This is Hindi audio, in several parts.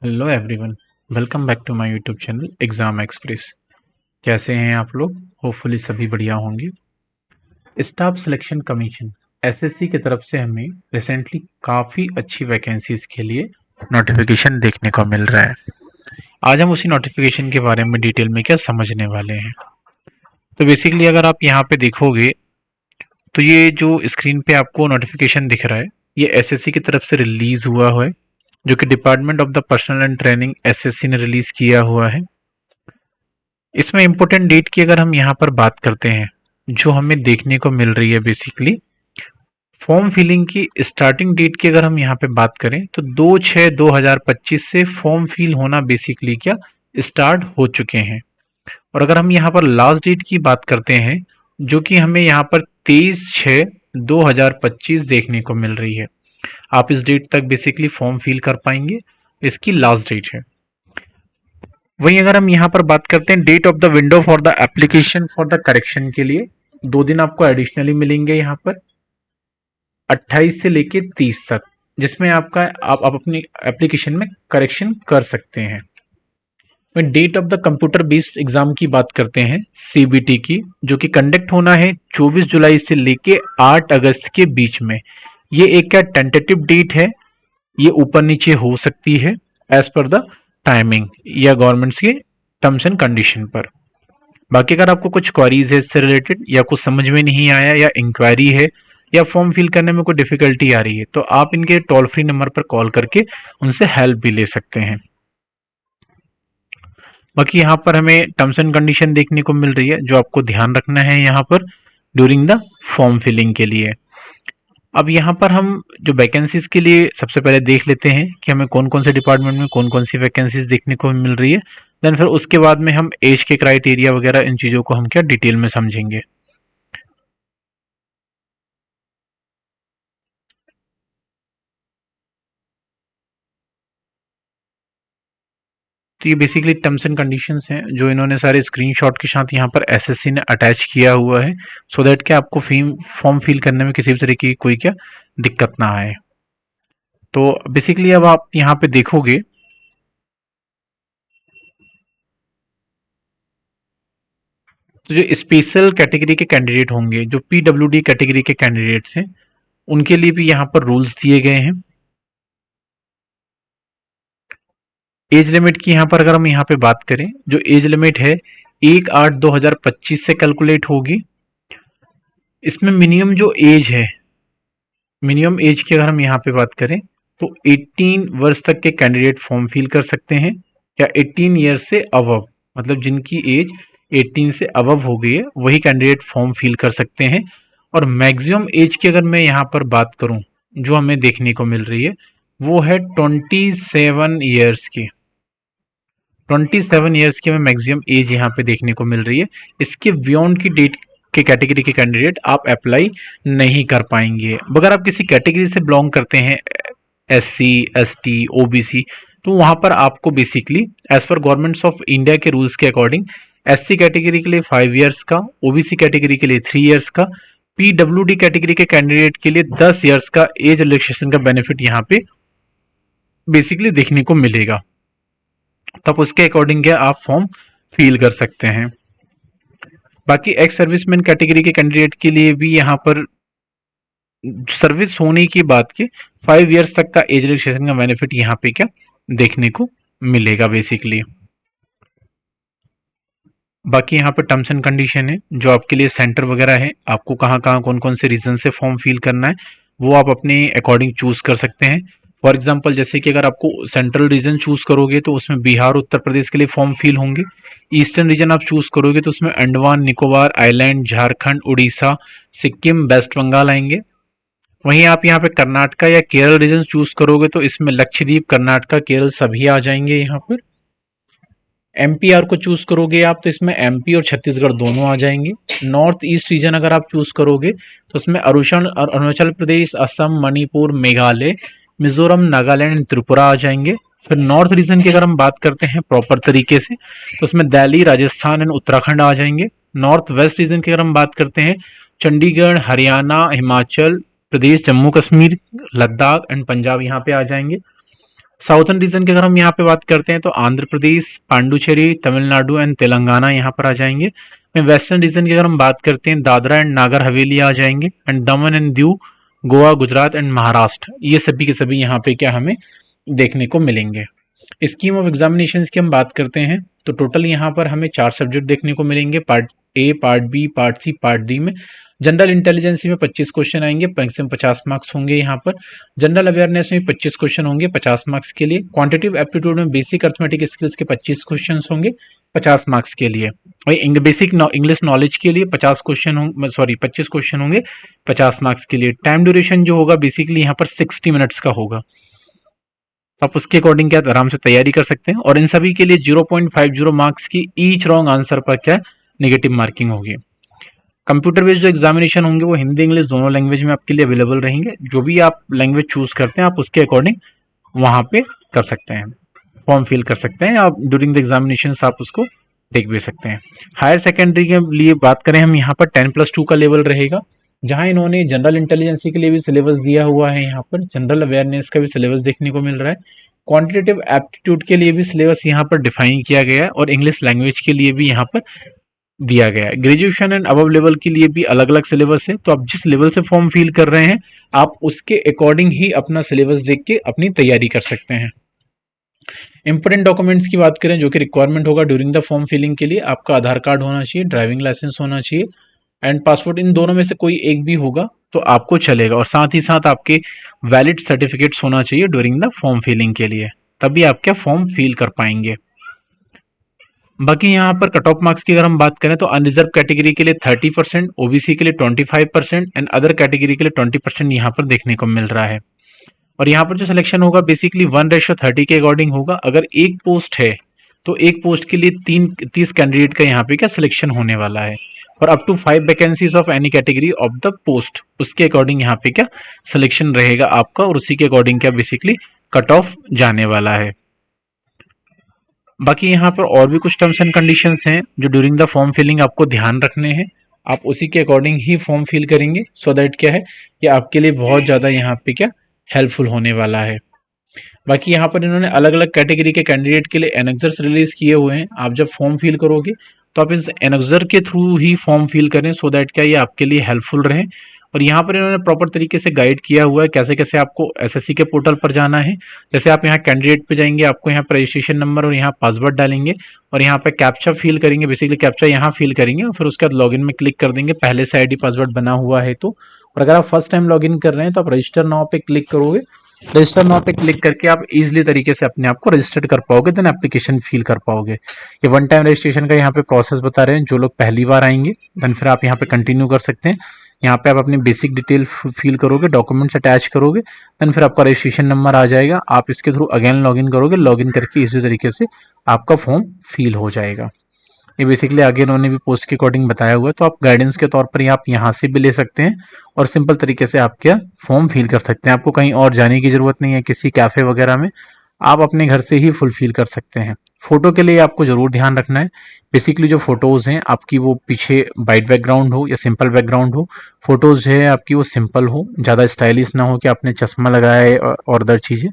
Hello everyone. Welcome back to my YouTube channel exam express. कैसे हैं आप लोग? होपफुली सभी बढ़िया होंगे। स्टाफ सिलेक्शन कमीशन एसएससी की तरफ से हमें रिसेंटली काफ़ी अच्छी वैकेंसीज के लिए नोटिफिकेशन देखने को मिल रहा है। आज हम उसी नोटिफिकेशन के बारे में डिटेल में क्या समझने वाले हैं। तो बेसिकली अगर आप यहाँ पे देखोगे तो ये जो स्क्रीन पे आपको नोटिफिकेशन दिख रहा है, ये एसएससी की तरफ से रिलीज हुआ है, जो कि department of the personal and training SSC ने रिलीज किया हुआ है। इसमें इंपॉर्टेंट डेट की अगर हम यहाँ पर बात करते हैं, जो हमें देखने को मिल रही है बेसिकली फॉर्म फिलिंग की स्टार्टिंग डेट की अगर हम यहाँ पे बात करें तो 2/6/2025 से फॉर्म फिल होना बेसिकली क्या स्टार्ट हो चुके हैं। और अगर हम यहाँ पर लास्ट डेट की बात करते हैं, जो कि हमें यहाँ पर 23/6/2025 देखने को मिल रही है। आप इस डेट तक बेसिकली फॉर्म फिल कर पाएंगे, इसकी लास्ट डेट है। वहीं अगर हम यहाँ पर बात करते हैं date of the window for the application for the correction के लिए, 2 दिन आपको एडिशनली मिलेंगे यहाँ पर 28 से लेके 30 तक, जिसमें आप अपनी एप्लीकेशन में करेक्शन कर सकते हैं। Date of the computer based exam की बात करते हैं सीबीटी की, जो कि कंडक्ट होना है 24 जुलाई से लेके 8 अगस्त के बीच में। ये एक क्या टेंटेटिव डेट है, ये ऊपर नीचे हो सकती है एज पर द टाइमिंग या गवर्नमेंट्स के टर्म्स एंड कंडीशन पर। बाकी अगर आपको कुछ क्वारीज है इससे रिलेटेड, या कुछ समझ में नहीं आया, या इंक्वायरी है, या फॉर्म फिल करने में कोई डिफिकल्टी आ रही है, तो आप इनके टोल फ्री नंबर पर कॉल करके उनसे हेल्प भी ले सकते हैं। बाकी यहाँ पर हमें टर्म्स एंड कंडीशन देखने को मिल रही है, जो आपको ध्यान रखना है यहाँ पर ड्यूरिंग द फॉर्म फिलिंग के लिए। अब यहाँ पर हम जो वैकेंसीज के लिए सबसे पहले देख लेते हैं कि हमें कौन कौन से डिपार्टमेंट में कौन कौन सी वैकेंसीज देखने को मिल रही है। देन फिर उसके बाद में हम एज के क्राइटेरिया वगैरह इन चीज़ों को हम क्या डिटेल में समझेंगे। तो ये बेसिकली टर्म्स एंड कंडीशंस हैं, जो इन्होंने सारे स्क्रीनशॉट के साथ यहाँ पर एसएससी ने अटैच किया हुआ है, सो दैट कि आपको फॉर्म फिल करने में किसी भी तरीके की कोई क्या दिक्कत ना आए। तो बेसिकली अब आप यहाँ पे देखोगे तो जो स्पेशल कैटेगरी के कैंडिडेट होंगे, जो पीडब्ल्यूडी कैटेगरी के कैंडिडेट्स हैं, उनके लिए भी यहाँ पर रूल्स दिए गए हैं। एज लिमिट की यहाँ पर अगर हम यहाँ पे बात करें, जो एज लिमिट है 1/8/2025 से कैलकुलेट होगी। इसमें मिनिमम जो एज है, मिनिमम एज की अगर हम यहाँ पे बात करें तो 18 वर्ष तक के कैंडिडेट फॉर्म फिल कर सकते हैं, या 18 ईयर से अबव, मतलब जिनकी एज 18 से अबव हो गई है वही कैंडिडेट फॉर्म फिल कर सकते हैं। और मैक्सिमम एज की अगर मैं यहाँ पर बात करूँ, जो हमें देखने को मिल रही है, वो है 27 ईयर्स की। 27 ईयर्स की हमें मैक्सिमम एज यहाँ पे देखने को मिल रही है। इसके बियॉन्ड की डेट के कैटेगरी के कैंडिडेट आप अप्लाई नहीं कर पाएंगे। अगर आप किसी कैटेगरी से बिलोंग करते हैं, एससी, एसटी, ओबीसी, तो वहां पर आपको basically as per governments of India के रूल्स के अकॉर्डिंग एससी कैटेगरी के लिए 5 ईयर्स का, ओबीसी कैटेगरी के लिए 3 ईयर्स का, पीडब्ल्यूडी कैटेगरी के कैंडिडेट के लिए 10 ईयर्स का एज रिलैक्सेशन का बेनिफिट यहाँ पे बेसिकली देखने को मिलेगा। तब उसके अकॉर्डिंग क्या आप फॉर्म फिल कर सकते हैं। बाकी एक्स सर्विसमैन कैटेगरी के कैंडिडेट के लिए भी यहाँ पर सर्विस होने की बात की 5 ईयर्स तक का एज रिलैक्सेशन का बेनिफिट यहाँ पे क्या देखने को मिलेगा बेसिकली। बाकी यहाँ पे टर्म्स एंड कंडीशन है, जो आपके लिए सेंटर वगैरह है, आपको कहाँ कहाँ कौन कौन से रीजन से फॉर्म फिल करना है, वो आप अपने अकॉर्डिंग चूज कर सकते हैं। फॉर एग्जाम्पल जैसे कि अगर आपको सेंट्रल रीजन चूज करोगे तो उसमें बिहार, उत्तर प्रदेश के लिए फॉर्म फिल होंगे। ईस्टर्न रीजन आप चूज करोगे तो उसमें अंडमान निकोबार आइलैंड, झारखंड, उड़ीसा, सिक्किम, वेस्ट बंगाल आएंगे। वहीं आप यहाँ पे कर्नाटका या केरल रीजन चूज करोगे तो इसमें लक्षद्वीप, कर्नाटका, केरल सभी आ जाएंगे यहाँ पर। एमपीआर को चूज करोगे आप तो इसमें एमपी और छत्तीसगढ़ दोनों आ जाएंगे। नॉर्थ ईस्ट रीजन अगर आप चूज करोगे तो उसमें अरुणाचल प्रदेश, असम, मणिपुर, मेघालय, मिजोरम, नागालैंड, त्रिपुरा आ जाएंगे। फिर नॉर्थ रीजन की अगर हम बात करते हैं प्रॉपर तरीके से तो उसमें दिल्ली, राजस्थान एंड उत्तराखंड आ जाएंगे। नॉर्थ वेस्ट रीजन की अगर हम बात करते हैं, चंडीगढ़, हरियाणा, हिमाचल प्रदेश, जम्मू कश्मीर, लद्दाख एंड पंजाब यहाँ पे आ जाएंगे। साउथर्न रीजन की अगर हम यहाँ पे बात करते हैं तो आंध्र प्रदेश, पांडुचेरी, तमिलनाडु एंड तेलंगाना यहाँ पर आ जाएंगे। वेस्टर्न रीजन की अगर हम बात करते हैं दादरा एंड नागर हवेली आ जाएंगे, and Daman and Diu, Goa, Gujarat and Maharashtra, ये सभी के सभी यहाँ पे क्या हमें देखने को मिलेंगे। स्कीम ऑफ एग्जामिनेशन की हम बात करते हैं तो टोटल यहाँ पर हमें 4 सब्जेक्ट देखने को मिलेंगे, part A, part B, part C, part D में। जनरल इंटेलिजेंस में 25 क्वेश्चन आएंगे, मैक्सिमम 50 मार्क्स होंगे यहाँ पर। जनरल अवेयरनेस में 25 क्वेश्चन होंगे 50 मार्क्स के लिए। क्वांटिटेटिव एप्टीट्यूड में बेसिक अर्थमेटिक स्किल्स के 25 क्वेश्चन होंगे 50 मार्क्स के लिए। वही बेसिक इंग्लिश नॉलेज के लिए 50 क्वेश्चन होंगे, सॉरी 25 क्वेश्चन होंगे 50 मार्क्स के लिए। टाइम ड्यूरेशन जो होगा बेसिकली यहाँ पर 60 मिनट्स का होगा, आप उसके अकॉर्डिंग क्या आराम से तैयारी कर सकते हैं। और इन सभी के लिए 0.50 मार्क्स की ईच रॉन्ग आंसर पर क्या नेगेटिव मार्किंग होगी। कंप्यूटर बेस्ड जो एग्जामिनेशन होंगे वो हिंदी इंग्लिश दोनों लैंग्वेज में आपके लिए अवेलेबल रहेंगे। जो भी आप लैंग्वेज चूज करते हैं आप उसके अकॉर्डिंग वहां पे कर सकते हैं, फॉर्म फिल कर सकते हैं। आप ड्यूरिंग द एग्जामिनेशन आप उसको देख भी सकते हैं। हायर सेकेंडरी के लिए बात करें हम, यहाँ पर 10+2 का लेवल रहेगा, जहां इन्होंने जनरल इंटेलिजेंस के लिए भी सिलेबस दिया हुआ है। यहाँ पर जनरल अवेयरनेस का भी सिलेबस देखने को मिल रहा है। क्वांटिटेटिव एप्टीट्यूड के लिए भी सिलेबस यहाँ पर डिफाइन किया गया है, और इंग्लिश लैंग्वेज के लिए भी यहाँ पर दिया गया है। ग्रेजुएशन एंड अबव लेवल के लिए भी अलग अलग सिलेबस है, तो आप जिस लेवल से फॉर्म फिल कर रहे हैं आप उसके अकॉर्डिंग ही अपना सिलेबस देख के अपनी तैयारी कर सकते हैं। इंपोर्टेंट डॉक्यूमेंट्स की बात करें जो कि रिक्वायरमेंट होगा ड्यूरिंग द फॉर्म फिलिंग के लिए, आपका आधार कार्ड होना चाहिए, ड्राइविंग लाइसेंस होना चाहिए एंड पासपोर्ट। इन दोनों में से कोई एक भी होगा तो आपको चलेगा, और साथ ही साथ आपके वैलिड सर्टिफिकेट्स होना चाहिए ड्यूरिंग द फॉर्म फिलिंग के लिए, तभी आप क्या फॉर्म फिल कर पाएंगे। बाकी यहाँ पर कट ऑफ मार्क्स की अगर हम बात करें तो अनरिजर्व कैटेगरी के लिए 30%, ओबीसी के लिए 25% एंड अदर कैटेगरी के लिए 20% यहाँ पर देखने को मिल रहा है। और यहाँ पर जो सिलेक्शन होगा बेसिकली 1:30 के अकॉर्डिंग होगा। अगर एक पोस्ट है तो एक पोस्ट के लिए 30 कैंडिडेट का यहाँ पे क्या सिलेक्शन होने वाला है, और up to 5 vacancies of any category of the post, उसके अकॉर्डिंग यहाँ पे क्या सिलेक्शन रहेगा आपका, और उसी के अकॉर्डिंग क्या बेसिकली कट ऑफ जाने वाला है। बाकी यहाँ पर और भी कुछ टर्म्स एंड कंडीशंस हैं जो ड्यूरिंग द फॉर्म फिलिंग आपको ध्यान रखने हैं, आप उसी के अकॉर्डिंग ही फॉर्म फिल करेंगे, सो दैट क्या है ये आपके लिए बहुत ज़्यादा यहाँ पे क्या हेल्पफुल होने वाला है। बाकी यहाँ पर इन्होंने अलग अलग कैटेगरी के कैंडिडेट के लिए एनेक्सर्स रिलीज किए हुए हैं। आप जब फॉर्म फिल करोगे तो आप इस एनेक्सर के थ्रू ही फॉर्म फिल करें, सो दैट क्या ये आपके लिए हेल्पफुल रहे। और यहाँ पर इन्होंने प्रॉपर तरीके से गाइड किया हुआ है कैसे कैसे आपको एसएससी के पोर्टल पर जाना है। जैसे आप यहाँ कैंडिडेट पे जाएंगे, आपको यहाँ पर रजिस्ट्रेशन नंबर और यहाँ पासवर्ड डालेंगे, और यहाँ पे कैप्चा फिल करेंगे, बेसिकली कैप्चा यहाँ फिल करेंगे, और फिर उसके बाद लॉगिन में क्लिक कर देंगे पहले से आईडी पासवर्ड बना हुआ है तो। और अगर आप फर्स्ट टाइम लॉगिन कर रहे हैं तो आप रजिस्टर नाउ पे क्लिक करोगे, रजिस्टर नाउ पे क्लिक करके आप इजीली तरीके से अपने आप को रजिस्टर कर पाओगे, देन एप्लीकेशन फिल कर पाओगे। ये वन टाइम रजिस्ट्रेशन का यहाँ पे प्रोसेस बता रहे हैं, जो लोग पहली बार आएंगे देन फिर आप यहाँ पे कंटिन्यू कर सकते हैं। यहाँ पे आप अपनी बेसिक डिटेल फिल करोगे, डॉक्यूमेंट्स अटैच करोगे, देन फिर आपका रजिस्ट्रेशन नंबर आ जाएगा, आप इसके थ्रू अगेन लॉगिन करोगे, लॉगिन करके इसी तरीके से आपका फॉर्म फिल हो जाएगा। ये बेसिकली आगे इन्होंने भी पोस्ट के अकॉर्डिंग बताया हुआ है, तो आप गाइडेंस के तौर पर ही आप यहाँ से भी ले सकते हैं, और सिंपल तरीके से आप क्या फॉर्म फिल कर सकते हैं। आपको कहीं और जाने की जरूरत नहीं है, किसी कैफे वगैरह में आप अपने घर से ही फुलफिल कर सकते हैं। फोटो के लिए आपको जरूर ध्यान रखना है, बेसिकली जो फोटोज हैं आपकी वो पीछे वाइट बैकग्राउंड हो या सिंपल बैकग्राउंड हो, फोटोज है आपकी वो सिंपल हो, ज़्यादा स्टाइलिश ना हो कि आपने चश्मा लगाया है और अदर चीज़ें।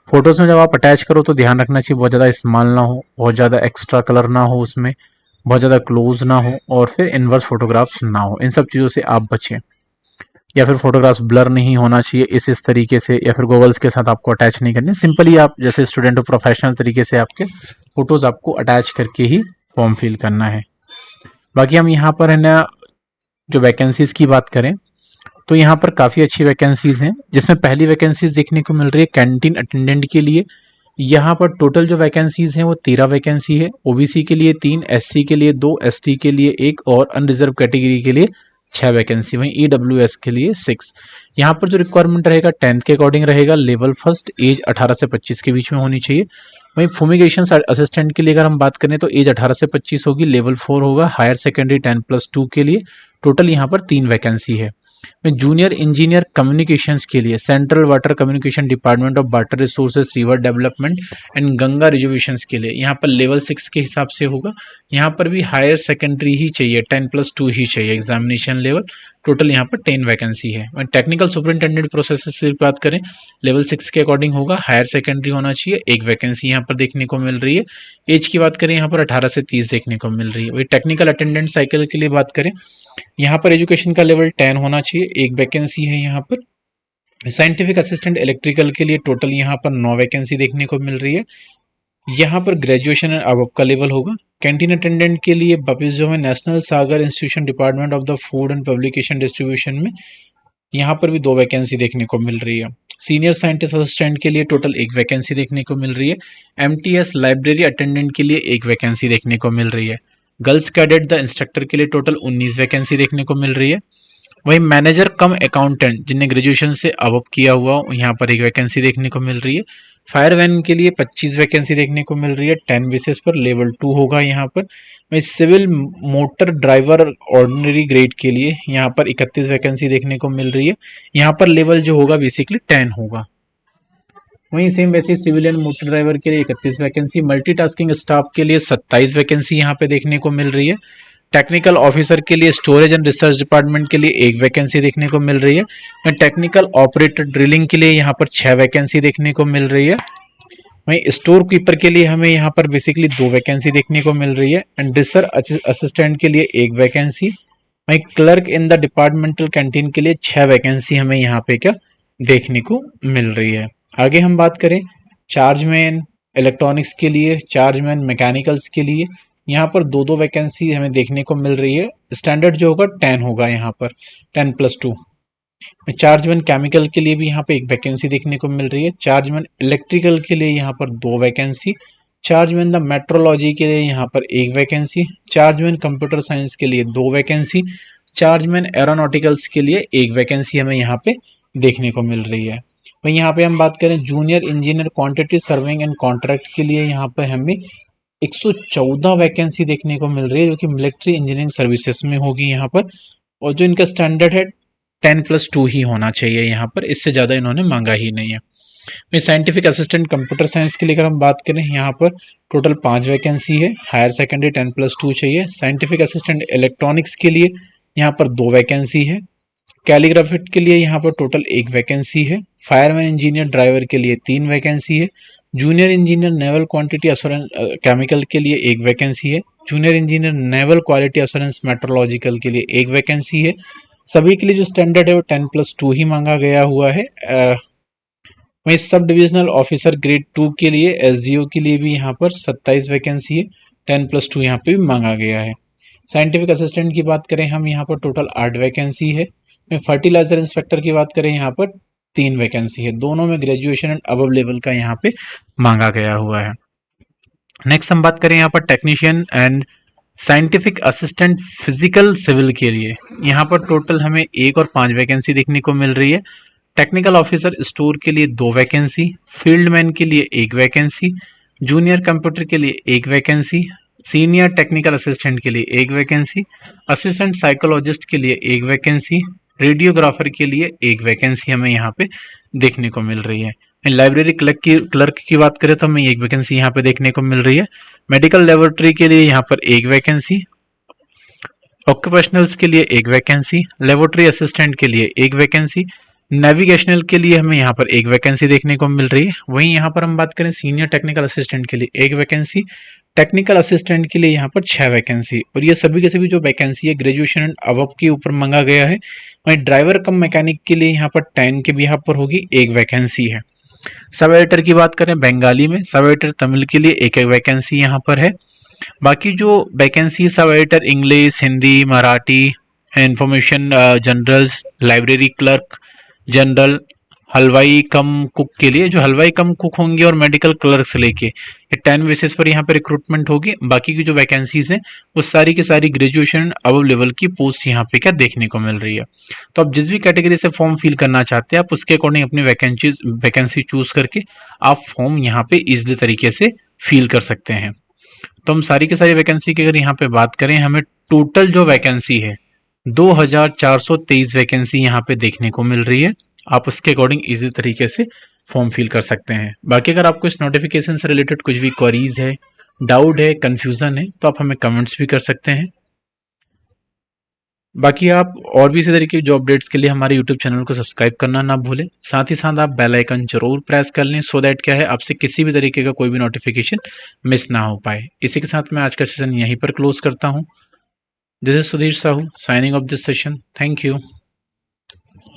फोटोज में जब आप अटैच करो तो ध्यान रखना चाहिए बहुत ज़्यादा स्मॉल ना हो, बहुत ज़्यादा एक्स्ट्रा कलर ना हो उसमें, बहुत ज़्यादा क्लोज ना हो, और फिर इनवर्स फोटोग्राफ्स ना हो। इन सब चीज़ों से आप बचें। या फिर फोटोग्राफ्स ब्लर नहीं होना चाहिए इस तरीके से, या फिर गॉगल्स के साथ आपको अटैच नहीं करने, सिंपली आप जैसे स्टूडेंट हो प्रोफेशनल तरीके से आपके फोटोज आपको अटैच करके ही फॉर्म फिल करना है। बाकी हम यहाँ पर है ना जो वैकेंसीज की बात करें तो यहाँ पर काफ़ी अच्छी वैकेंसीज हैं, जिसमें पहली वैकेंसीज देखने को मिल रही है कैंटीन अटेंडेंट के लिए। यहाँ पर टोटल जो वैकेंसीज हैं वो 13 वैकेंसी है। ओबीसी के लिए 3, एससी के लिए 2, एसटी के लिए 1 और अनरिजर्व कैटेगरी के लिए 6 वैकेंसी, वहीं ईडब्ल्यूएस के लिए 6। यहाँ पर जो रिक्वायरमेंट रहेगा 10th के अकॉर्डिंग रहेगा, लेवल फर्स्ट, एज 18 से 25 के बीच में होनी चाहिए। वहीं फुमिगेशन असिस्टेंट के लिए अगर हम बात करें तो एज 18 से 25 होगी, लेवल 4 होगा। हायर सेकेंडरी 10+2 के लिए टोटल यहाँ पर 3 वैकेंसी है। जूनियर इंजीनियर कम्युनिकेशंस के लिए central water communication department of water resources, river development and Ganga reservations के लिए यहाँ पर लेवल 6 के हिसाब से होगा। यहाँ पर भी हायर सेकेंडरी ही चाहिए, 10+2 ही चाहिए एग्जामिनेशन लेवल, टोटल यहाँ पर 10 वैकेंसी है। टेक्निकल सुपरिंटेंडेंट प्रोसेसर से बात करें, लेवल 6 के अकॉर्डिंग होगा, हायर सेकेंडरी होना चाहिए, एक वैकेंसी यहाँ पर देखने को मिल रही है। एज की बात करें यहाँ पर 18 से 30 देखने को मिल रही है। वही टेक्निकल अटेंडेंट साइकिल के लिए बात करें, यहाँ पर एजुकेशन का लेवल 10 होना चाहिए, एक वैकेंसी है यहाँ पर। साइंटिफिक असिस्टेंट इलेक्ट्रिकल के लिए टोटल यहाँ पर 9 वैकेंसी देखने को मिल रही है। यहाँ पर ग्रेजुएशन एंड अबव का लेवल होगा। कैंटीन अटेंडेंट के लिए वापिस जो है national Sagar institution department of the food and publication distribution में यहाँ पर भी 2 वैकेंसी देखने को मिल रही है। सीनियर साइंटिस्ट असिस्टेंट के लिए टोटल 1 वैकेंसी देखने को मिल रही है। एमटीएस लाइब्रेरी अटेंडेंट के लिए 1 वैकेंसी देखने को मिल रही है। गर्ल्स कैडेट द इंस्ट्रक्टर के लिए टोटल 19 वैकेंसी देखने को मिल रही है। वही मैनेजर कम अकाउंटेंट जिन्हें ग्रेजुएशन से अबव किया हुआ, यहाँ पर 1 वैकेंसी देखने को मिल रही है। फायरमैन के लिए 25 वैकेंसी देखने को मिल रही है, 10 बेसिस पर, लेवल 2 होगा यहाँ पर। वही civil motor driver ordinary grade के लिए यहाँ पर 31 वैकेंसी देखने को मिल रही है। यहाँ पर लेवल जो होगा बेसिकली 10 होगा। वहीं सेम वैसे सिविलियन मोटर ड्राइवर के लिए 31 वैकेंसी, मल्टीटास्किंग स्टाफ के लिए 27 वैकेंसी यहाँ पे देखने को मिल रही है। टेक्निकल ऑफिसर के लिए स्टोरेज एंड रिसर्च डिपार्टमेंट के लिए 1 वैकेंसी देखने को मिल रही है। टेक्निकल ऑपरेटर ड्रिलिंग के लिए यहाँ पर 6 वैकेंसी देखने को मिल रही है। वहीं स्टोर कीपर के लिए हमें यहाँ पर बेसिकली 2 वैकेंसी देखने को मिल रही है। एंड रिसर्च असिस्टेंट के लिए 1 वैकेंसी। वहीं clerk in the departmental canteen के लिए 6 वैकेंसी हमें यहाँ पे क्या देखने को मिल रही है। आगे हम बात करें चार्जमैन इलेक्ट्रॉनिक्स के लिए, चार्जमैन मैकेनिकल्स के लिए यहाँ पर 2-2 वैकेंसी हमें देखने को मिल रही है। स्टैंडर्ड जो होगा 10 होगा यहाँ पर, 10+2। चार्जमैन केमिकल के लिए भी यहाँ पे 1 वैकेंसी देखने को मिल रही है। चार्जमैन इलेक्ट्रिकल के लिए यहाँ पर 2 वैकेंसी। चार्जमैन द मेट्रोलॉजी के लिए यहाँ पर 1 वैकेंसी। चार्जमैन कंप्यूटर साइंस के लिए 2 वैकेंसी। चार्जमैन एरोनॉटिकल्स के लिए 1 वैकेंसी हमें यहाँ पे देखने को मिल रही है। वहीं यहाँ पे हम बात करें junior engineer quantity serving and contract के लिए यहाँ पे हमें 114 वैकेंसी देखने को मिल रही है, जो कि मिलिट्री इंजीनियरिंग सर्विसेज में होगी यहाँ पर। और जो इनका स्टैंडर्ड है 10+2 ही होना चाहिए यहाँ पर, इससे ज़्यादा इन्होंने मांगा ही नहीं है। वही साइंटिफिक असिस्टेंट कंप्यूटर साइंस के लिए अगर हम बात करें, यहाँ पर टोटल 5 वैकेंसी है। हायर सेकेंडरी 10+2 चाहिए। साइंटिफिक असिस्टेंट इलेक्ट्रॉनिक्स के लिए यहाँ पर 2 वैकेंसी है। कैलीग्राफिट के लिए यहाँ पर टोटल 1 वैकेंसी है। फायरमैन इंजीनियर ड्राइवर के लिए 3 वैकेंसी है। Junior engineer naval quantity assurance chemical के लिए 1 वैकेंसी है। Junior engineer naval quality assurance metrological के लिए 1 वैकेंसी है। सभी के लिए जो स्टैंडर्ड है वो 10+2 ही मांगा गया हुआ है। वहीं सब डिविजनल ऑफिसर ग्रेड 2 के लिए, एसडीओ के लिए भी यहाँ पर 27 वैकेंसी है, 10+2 यहाँ पे भी मांगा गया है। साइंटिफिक असिस्टेंट की बात करें हम, यहाँ पर टोटल 8 वैकेंसी है। फर्टिलाइजर इंस्पेक्टर की बात करें, यहाँ पर 3 वैकेंसी है। दोनों में ग्रेजुएशन एंड अबव लेवल का यहाँ पे मांगा गया हुआ है। नेक्स्ट हम बात करें यहाँ पर technician and scientific assistant physical civil के लिए, यहाँ पर टोटल हमें 1 और 5 वैकेंसी देखने को मिल रही है। टेक्निकल ऑफिसर स्टोर के लिए 2 वैकेंसी। फील्ड मैन के लिए 1 वैकेंसी। जूनियर कंप्यूटर के लिए 1 वैकेंसी। सीनियर टेक्निकल असिस्टेंट के लिए 1 वैकेंसी। असिस्टेंट साइकोलॉजिस्ट के लिए 1 वैकेंसी। रेडियोग्राफर के लिए 1 वैकेंसी हमें यहाँ पे देखने को मिल रही है। लाइब्रेरी क्लर्क की बात करें तो हमें 1 वैकेंसी यहाँ पे देखने को मिल रही है। मेडिकल लेबोरेटरी के लिए यहाँ पर 1 वैकेंसी। ऑक्यूपेशनल्स के लिए 1 वैकेंसी। लेबोरेटरी असिस्टेंट के लिए 1 वैकेंसी। नेविगेशनल के लिए हमें यहाँ पर 1 वैकेंसी देखने को मिल रही है। वहीं यहाँ पर हम बात करें सीनियर टेक्निकल असिस्टेंट के लिए 1 वैकेंसी। टेक्निकल असिस्टेंट के लिए यहाँ पर 6 वैकेंसी। और ये सभी के सभी जो वैकेंसी है ग्रेजुएशन एंड अबव के ऊपर मांगा गया है। वहीं ड्राइवर कम मैकेनिक के लिए यहाँ पर 10 के भी यहाँ पर होगी 1 वैकेंसी है। सब एडिटर की बात करें बंगाली में, सब एडिटर तमिल के लिए 1 वैकेंसी यहाँ पर है। बाकी जो vacancy sub editor English, Hindi, Marathi, information generals, library clerk general, हलवाई कम कुक के लिए, जो हलवाई कम कुक होंगे और मेडिकल क्लर्क से लेके ये 10 बेसिस पर यहाँ पे रिक्रूटमेंट होगी। बाकी की जो वैकेंसीज हैं वो सारी की सारी ग्रेजुएशन अबव लेवल की पोस्ट यहाँ पे क्या देखने को मिल रही है। तो आप जिस भी कैटेगरी से फॉर्म फिल करना चाहते हैं आप उसके अकॉर्डिंग अपनी वैकेंसी चूज करके आप फॉर्म यहाँ पे इजिली तरीके से फिल कर सकते हैं। तो हम सारी की सारी वैकेंसी की अगर यहाँ पे बात करें, हमें टोटल जो वैकेंसी है 2423 वैकेंसी यहाँ पे देखने को मिल रही है। आप उसके अकॉर्डिंग इजी तरीके से फॉर्म फिल कर सकते हैं। बाकी अगर आपको इस नोटिफिकेशन से रिलेटेड कुछ भी क्वेरीज है, डाउट है, कंफ्यूजन है, तो आप हमें कमेंट्स भी कर सकते हैं। बाकी आप और भी इसी तरीके की जॉब अपडेट्स के लिए हमारे यूट्यूब चैनल को सब्सक्राइब करना ना भूलें। साथ ही साथ आप बेल आइकन जरूर प्रेस कर लें, सो दैट क्या है आपसे किसी भी तरीके का कोई भी नोटिफिकेशन मिस ना हो पाए। इसी के साथ मैं आज का सेशन यहीं पर क्लोज करता हूँ। This is Sudhir Sahu signing off this session. Thank you.